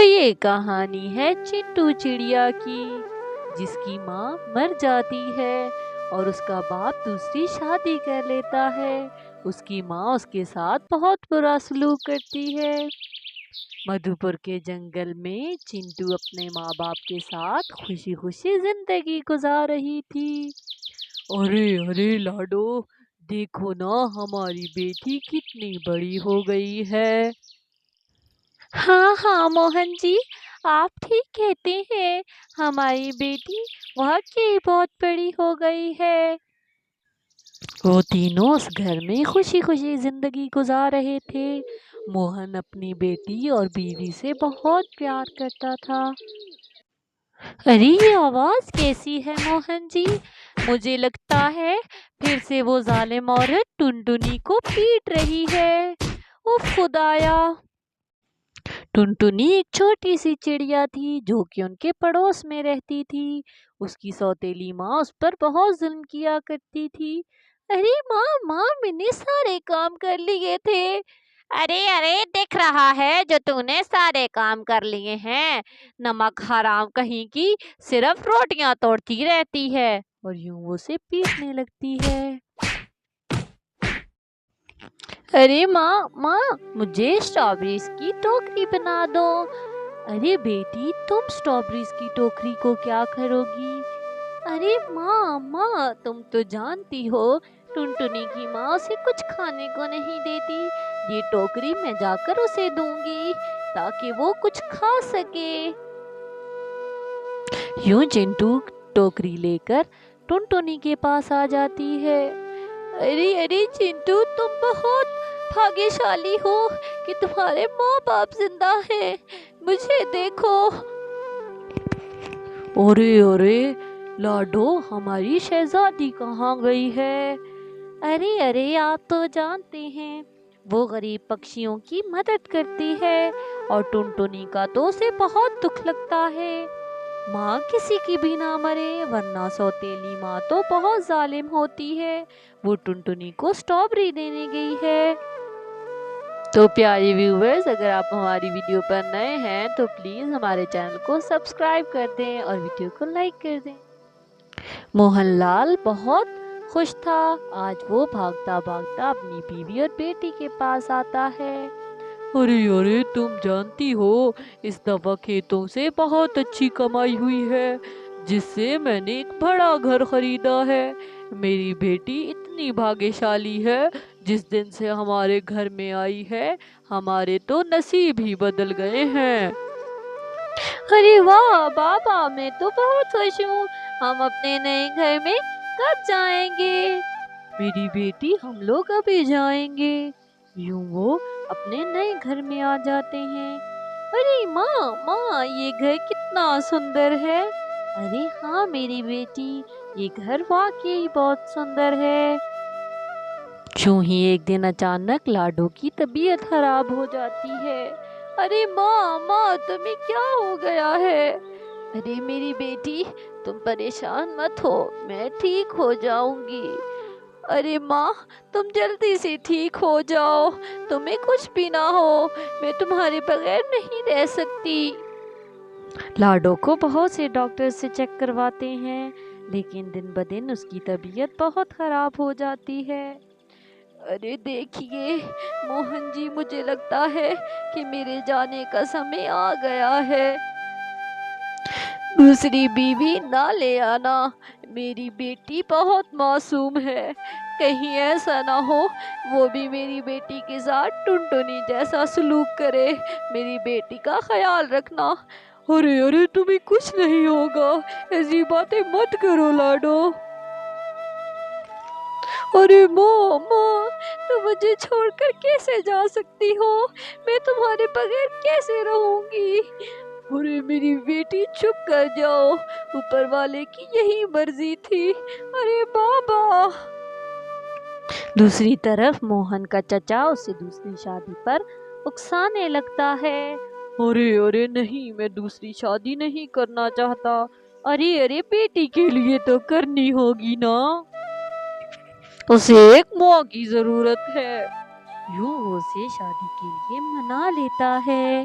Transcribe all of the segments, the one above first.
یہ کہانی ہے چنٹو چڑیا کی، جس کی ماں مر جاتی ہے اور اس کا باپ دوسری شادی کر لیتا ہے۔ اس کی ماں اس کے ساتھ بہت برا سلوک کرتی ہے۔ مدھو پور کے جنگل میں چنٹو اپنے ماں باپ کے ساتھ خوشی خوشی زندگی گزار رہی تھی۔ ارے ارے لاڈو، دیکھو نا ہماری بیٹی کتنی بڑی ہو گئی ہے۔ ہاں ہاں موہن جی، آپ ٹھیک کہتے ہیں، ہماری بیٹی واقعی بہت بڑی ہو گئی ہے۔ وہ تینوں اس گھر میں خوشی خوشی زندگی گزار رہے تھے۔ موہن اپنی بیٹی اور بیوی سے بہت پیار کرتا تھا۔ ارے یہ آواز کیسی ہے موہن جی؟ مجھے لگتا ہے پھر سے وہ ظالم عورت ٹنٹنی کو پیٹ رہی ہے۔ اوف خدایا! ٹنٹنی ایک چھوٹی سی چڑیا تھی جو کہ ان کے پڑوس میں رہتی تھی۔ اس کی سوتیلی ماں اس پر بہت ظلم کیا کرتی تھی۔ ارے ماں میں نے سارے کام کر لیے تھے۔ ارے دکھ رہا ہے جو تو نے سارے کام کر لیے ہیں، نمک حرام کہیں کی، صرف روٹیاں توڑتی رہتی ہے، اور یوں وہ اسے پیٹنے لگتی ہے۔ ارے ماں مجھے اسٹرابیریز کی ٹوکری بنا دو۔ ارے بیٹی، تم اسٹرابیریز کی ٹوکری کو کیا کرو گی؟ ارے ماں تم تو جانتی ہو ٹنٹنی کی ماں اسے کچھ کھانے کو نہیں دیتی۔ یہ ٹوکری میں جا کر اسے دوں گی تاکہ وہ کچھ کھا سکے۔ یوں چنٹو ٹوکری لے کر ٹنٹنی کے پاس آ جاتی ہے۔ ارے چنٹو، تم بہت بھاگیشالی ہو کہ تمہارے ماں باپ زندہ ہیں، مجھے دیکھو۔ ارے لاڈو، ہماری شہزادی کہاں گئی ہے؟ ارے آپ تو جانتے ہیں وہ غریب پکشیوں کی مدد کرتی ہے، اور ٹنٹنی کا تو اسے بہت دکھ لگتا ہے۔ ماں کسی کی بھی نہ مرے، ورنہ سوتیلی ماں تو بہت ظالم ہوتی ہے۔ وہ ٹنٹنی کو اسٹرابیری دینے گئی ہے۔ تو پیارے ویورز، اگر آپ ہماری ویڈیو پر نئے ہیں تو پلیز ہمارے چینل کو سبسکرائب کر دیں اور ویڈیو کو لائک کر دیں۔ موہن لال بہت خوش تھا۔ آج وہ بھاگتا اپنی بیوی اور بیٹی کے پاس آتا ہے۔ ارے تم جانتی ہو اس دفعہ کھیتوں سے بہت اچھی کمائی ہوئی ہے، جس سے میں نے ایک بڑا گھر خریدا ہے۔ میری بیٹی اتنی بھاگیشالی ہے، جس دن سے ہمارے گھر میں آئی ہے ہمارے تو نصیب ہی بدل گئے ہیں۔ ارے واہ بابا، میں تو بہت خوش ہوں، ہم اپنے نئے گھر میں کب جائیں گے؟ میری بیٹی، ہم لوگ ابھی جائیں گے۔ یوں وہ اپنے نئے گھر میں آ جاتے ہیں۔ ارے ماں یہ گھر کتنا سندر ہے۔ ارے ہاں میری بیٹی، یہ گھر واقعی بہت سندر ہے۔ یوں ہی ایک دن اچانک لاڈو کی طبیعت خراب ہو جاتی ہے۔ ارے ماں تمہیں کیا ہو گیا ہے؟ ارے میری بیٹی، تم پریشان مت ہو، میں ٹھیک ہو جاؤں گی۔ ارے ماں، تم جلدی سے ٹھیک ہو جاؤ، تمہیں کچھ بھی نہ ہو، میں تمہارے بغیر نہیں رہ سکتی۔ لاڈو کو بہت سے ڈاکٹر سے چیک کرواتے ہیں، لیکن دن بدن اس کی طبیعت بہت خراب ہو جاتی ہے۔ ارے دیکھیے موہن جی، مجھے لگتا ہے کہ میرے جانے کا سمے آ گیا ہے۔ دوسری بیوی نہ لے آنا، میری بیٹی بہت معصوم ہے، کہیں ایسا نہ ہو وہ بھی میری بیٹی کے ساتھ ٹنٹنی جیسا سلوک کرے، میری بیٹی کا خیال رکھنا۔ ارے تمہیں کچھ نہیں ہوگا، ایسی باتیں مت کرو لاڈو۔ ارے ماں تم مجھے چھوڑ کر کیسے جا سکتی ہو؟ میں تمہارے بغیر کیسے رہوں گی؟ ارے میری بیٹی، چپ کر جاؤ، اوپر والے کی یہی مرضی تھی۔ ارے بابا! دوسری طرف موہن کا چچا اسے دوسری شادی پر اکسانے لگتا ہے۔ ارے نہیں، میں دوسری شادی نہیں کرنا چاہتا۔ ارے بیٹی کے لیے تو کرنی ہوگی نا، اسے ایک ماں کی ضرورت ہے۔ یوں وہ اسے شادی کے لیے منا لیتا ہے۔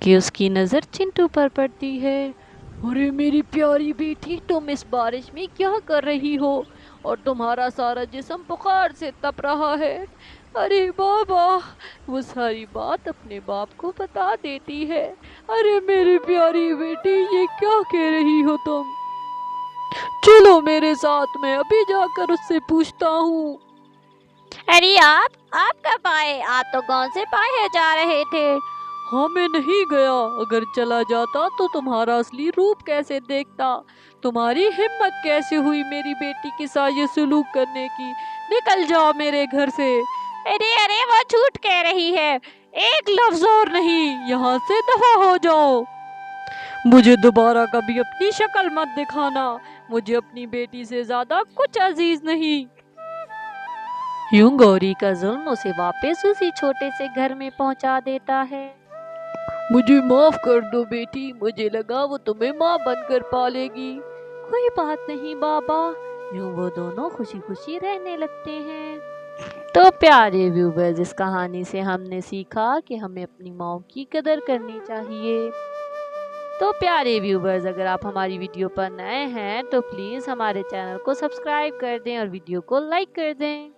کہ اس کی نظر چنٹو پر پڑتی ہے۔ ارے میری پیاری بیٹی، تم اس بارش میں کیا کر رہی ہو اور تمہارا سارا جسم بخار سے تپ رہا ہے؟ ارے بابا، وہ ساری بات اپنے باپ کو بتا دیتی ہے۔ ارے میری پیاری بیٹی، یہ کیا کہہ رہی ہو تم؟ چلو میرے ساتھ، میں ابھی جا کر اس سے پوچھتا ہوں۔ ارے آپ کب آئے؟ آپ تو گاؤں سے باہر جا رہے تھے۔ ہاں میں نہیں گیا، اگر چلا جاتا تو تمہارا اصلی روپ کیسے دیکھتا؟ تمہاری ہمت کیسے ہوئی میری بیٹی کے ساتھ یہ سلوک کرنے کی؟ نکل جاؤ میرے گھر سے۔ ارے وہ جھوٹ کہہ رہی ہے۔ ایک لفظ اور نہیں، یہاں سے دفع ہو جاؤ۔ مجھے دوبارہ کبھی اپنی شکل مت دکھانا، مجھے اپنی بیٹی سے زیادہ کچھ عزیز نہیں۔ یوں گوری کا ظلم اسے واپس اسی چھوٹے سے گھر میں پہنچا دیتا ہے۔ مجھے معاف کر دو بیٹی، مجھے لگا وہ تمہیں ماں بن کر پالے گی۔ کوئی بات نہیں بابا۔ یوں وہ دونوں خوشی خوشی رہنے لگتے ہیں۔ تو پیارے ویورز، اس کہانی سے ہم نے سیکھا کہ ہمیں اپنی ماں کی قدر کرنی چاہیے۔ تو پیارے ویورز، اگر آپ ہماری ویڈیو پر نئے ہیں تو پلیز ہمارے چینل کو سبسکرائب کر دیں اور ویڈیو کو لائک کر دیں۔